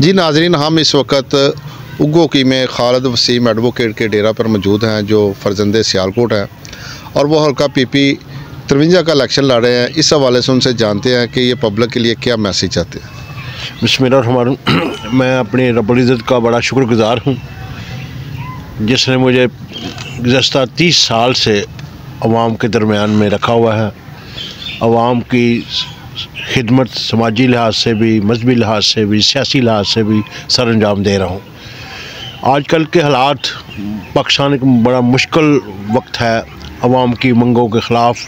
जी नाजरीन, हम इस वक्त उग्गो की में खालिद वसीम एडवोकेट के डेरा पर मौजूद हैं जो फ़र्जंदे सियालकोट हैं और वो हल्का PP 53 का इलेक्शन लड़ रहे हैं। इस हवाले से उनसे जानते हैं कि ये पब्लिक के लिए क्या मैसेज चाहते हैं। बिस्मिल्लाह, मैं अपने रब्बुल इज़्ज़त का बड़ा शुक्रगुज़ार हूँ जिसने मुझे गुज़श्ता 30 साल से अवाम के दरमियान में रखा हुआ है। अवाम की खिदमत समाजी लिहाज से भी, मजहबी लिहाज से भी, सियासी लिहाज से भी सर अंजाम दे रहा हूँ। आजकल के हालात पाकिस्तान एक बड़ा मुश्किल वक्त है। अवाम की मंगों के ख़िलाफ़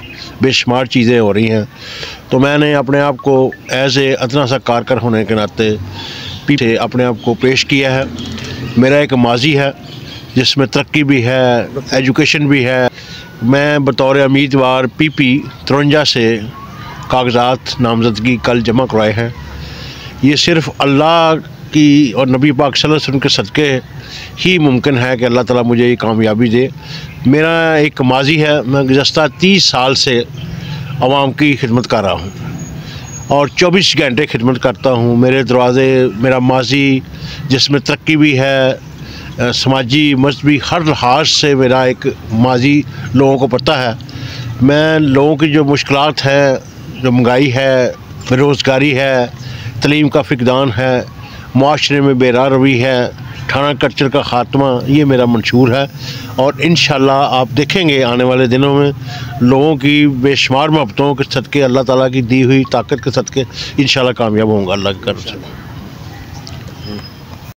बेशुमार चीज़ें हो रही हैं, तो मैंने अपने आप को एज़ ए अदना सा कारकर होने के नाते पीछे अपने आप को पेश किया है। मेरा एक माजी है जिसमें तरक्की भी है, एजुकेशन भी है। मैं बतौर उम्मीदवार PP 53 से कागज़ात नामज़दगी कल जमा करवाए हैं। ये सिर्फ़ अल्लाह की और नबी पाक सल्लल्लाहु अलैहि वसल्लम के सदक़े ही मुमकिन है कि अल्लाह ताला मुझे ये कामयाबी दे। मेरा एक माजी है, मैं गुज़श्ता 30 साल से आवाम की खिदमत कर रहा हूँ और 24 घंटे खिदमत करता हूँ। मेरे दरवाज़े, मेरा माजी जिसमें तरक्की भी है, समाजी मजहबी हर लिहाज से मेरा एक माजी लोगों को पता है। मैं लोगों की जो मुश्किलात है, जो महंगाई है, बेरोज़गारी है, तलीम का फ़िक़दान है, माशरे में बेरारवी है, थाना कल्चर का ख़ात्मा, ये मेरा मंशूर है। और इंशाअल्लाह आप देखेंगे आने वाले दिनों में लोगों की बेशुमार मोहब्बतों के सदक़े, अल्लाह ताला की दी हुई ताकत के सदक़े इंशाअल्लाह कामयाब होऊंगा अल्लाह के करम से।